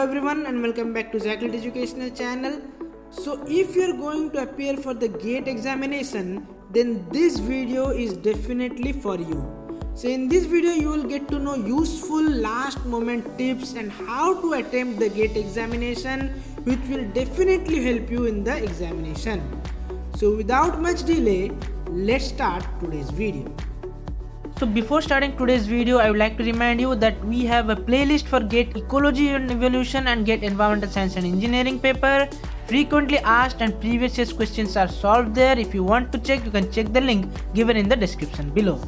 everyone and welcome back to ZakliT educational channel. So if you are going to appear for the GATE examination, then this video is definitely for you. So in this video you will get to know useful last moment tips and how to attempt the GATE examination, which will definitely help you in the examination. So without much delay, let's start today's video. So before starting today's video, I would like to remind you that we have a playlist for GATE Ecology and Evolution and GATE Environmental Science and Engineering paper. Frequently asked and previous year's questions are solved there. If you want to check, you can check the link given in the description below.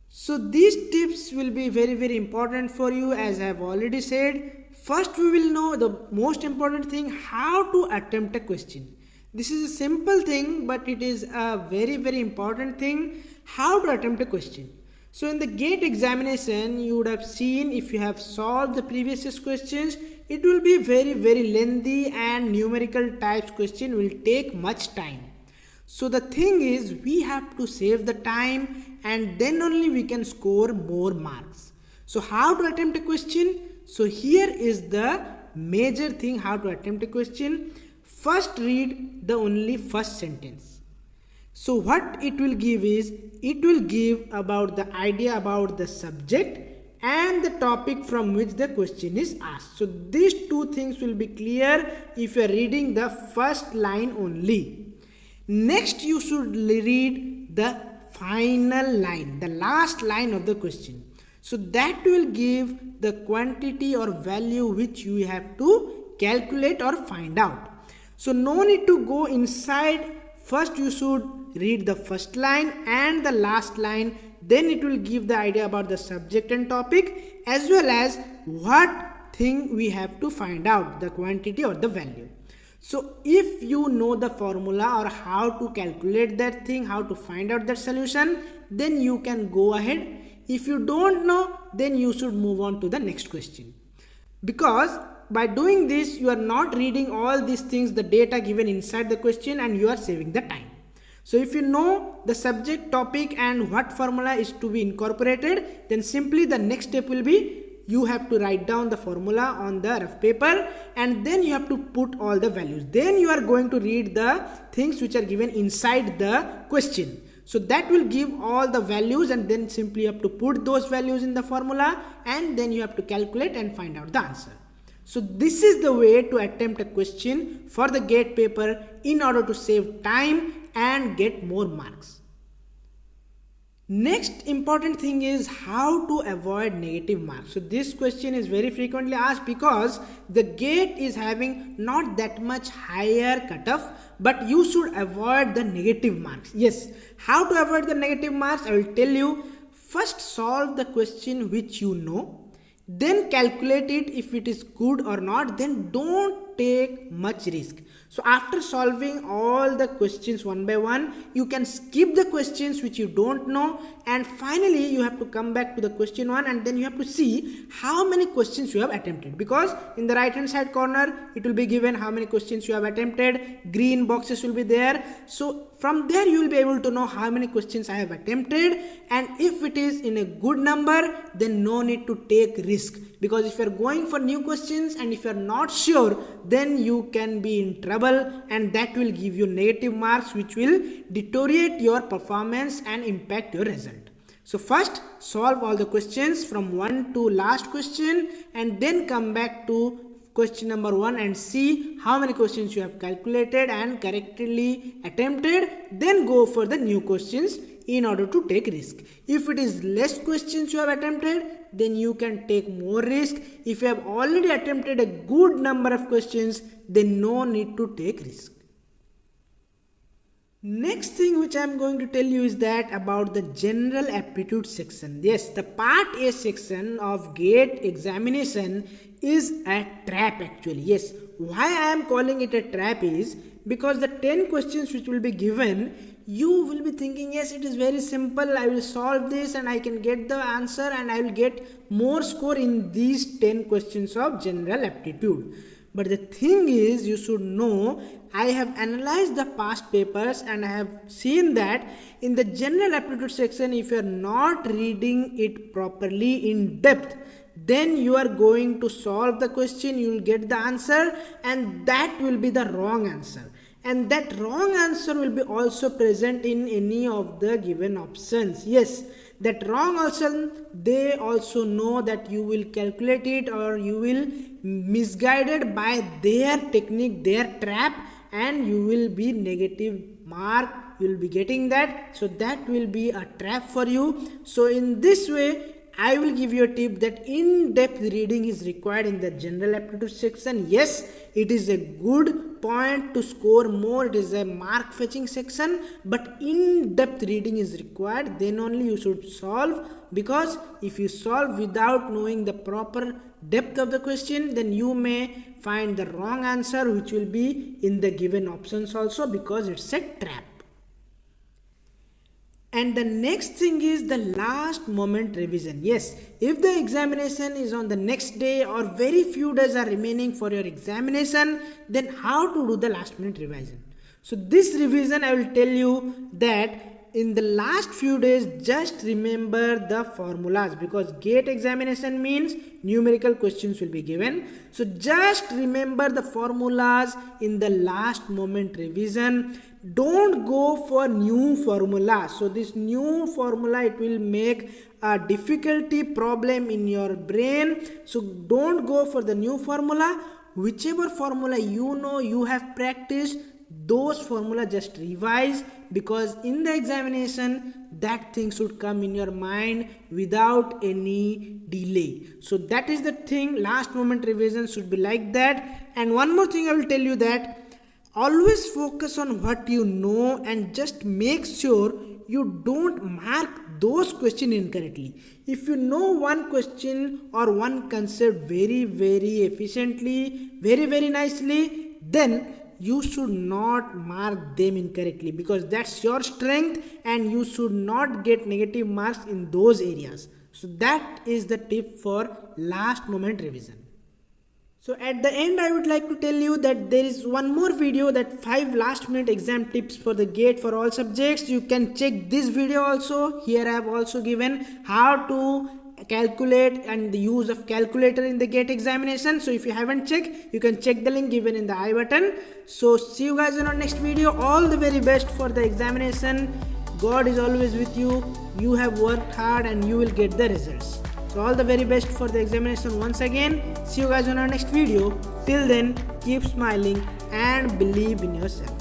So these tips will be very important for you, as I have already said. First we will know the most important thing, how to attempt a question. This is a simple thing, but it is a very important thing, how to attempt a question. So in the GATE examination, you would have seen, if you have solved the previous year's questions, it will be very lengthy and numerical types question will take much time. So the thing is, we have to save the time and then only we can score more marks. So how to attempt a question? So here is the major thing, how to attempt a question. First read the only first sentence. So what it will give is, it will give about the idea about the subject and the topic from which the question is asked. So these two things will be clear if you are reading the first line only. Next you should read the final line, the last line of the question. So that will give the quantity or value which you have to calculate or find out. So no need to go inside. First you should read the first line and the last line, then it will give the idea about the subject and topic as well as what thing we have to find out, the quantity or the value. So if you know the formula or how to calculate that thing, how to find out that solution, then you can go ahead. If you don't know, then you should move on to the next question. Because by doing this, you are not reading all these things, the data given inside the question, and you are saving the time. So if you know the subject, topic and what formula is to be incorporated, then simply the next step will be, you have to write down the formula on the rough paper and then you have to put all the values. Then you are going to read the things which are given inside the question. So that will give all the values and then simply you have to put those values in the formula and then you have to calculate and find out the answer. So this is the way to attempt a question for the GATE paper in order to save time and get more marks. Next important thing is how to avoid negative marks. So this question is very frequently asked because the GATE is having not that much higher cutoff, but you should avoid the negative marks. Yes, how to avoid the negative marks? I will tell you. First solve the question which you know. Then calculate it. If it is good or not, then don't take much risk. So after solving all the questions one by one, you can skip the questions which you don't know, and finally you have to come back to the question one and then you have to see how many questions you have attempted, because in the right hand side corner it will be given how many questions you have attempted, green boxes will be there. So from there you will be able to know how many questions I have attempted, and if it is in a good number, then no need to take risk, because if you are going for new questions and if you are not sure, then you can be in trouble and that will give you negative marks which will deteriorate your performance and impact your result. So first solve all the questions from 1 to last question and then come back to question number 1 and see how many questions you have calculated and correctly attempted. Then go for the new questions in order to take risk. If it is less questions you have attempted, then you can take more risk. If you have already attempted a good number of questions, then no need to take risk. Next thing which I am going to tell you is that about the general aptitude section. Yes, the part A section of GATE examination is a trap actually. Yes, why I am calling it a trap is because the 10 questions which will be given, you will be thinking, yes, it is very simple, I will solve this and I can get the answer and I will get more score in these 10 questions of general aptitude. But the thing is, you should know, I have analyzed the past papers and I have seen that in the general aptitude section, if you are not reading it properly in depth, then you are going to solve the question, you will get the answer, and that will be the wrong answer. And that wrong answer will be also present in any of the given options. Yes, that wrong option, they also know that you will calculate it or you will misguided by their technique, their trap, and you will be negative mark, you will be getting that. So that will be a trap for you. So in this way, I will give you a tip that in-depth reading is required in the general aptitude section. Yes, it is a good point to score more, it is a mark fetching section, but in-depth reading is required, then only you should solve, because if you solve without knowing the proper depth of the question, then you may find the wrong answer which will be in the given options also, because it's a trap. And the next thing is the last moment revision. Yes, if the examination is on the next day or very few days are remaining for your examination, then how to do the last minute revision? So this revision, I will tell you that in the last few days, just remember the formulas, because GATE examination means numerical questions will be given. So just remember the formulas in the last moment revision. Don't go for new formula. So this new formula, it will make a difficulty problem in your brain. So don't go for the new formula. Whichever formula you know, you have practiced, those formula just revise, because in the examination that thing should come in your mind without any delay. So that is the thing, last moment revision should be like that. And one more thing I will tell you, that always focus on what you know and just make sure you don't mark those questions incorrectly. If you know one question or one concept very efficiently, very nicely, then you should not mark them incorrectly, because that's your strength and you should not get negative marks in those areas. So that is the tip for last moment revision. So at the end, I would like to tell you that there is one more video, that 5 last minute exam tips for the GATE for all subjects. You can check this video also. Here I have also given how to calculate and the use of calculator in the GATE examination. So if you haven't checked, you can check the link given in the I button. So see you guys in our next video. All the very best for the examination. God is always with you. You have worked hard and you will get the results. So all the very best for the examination once again. See you guys on our next video. Till then, keep smiling and believe in yourself.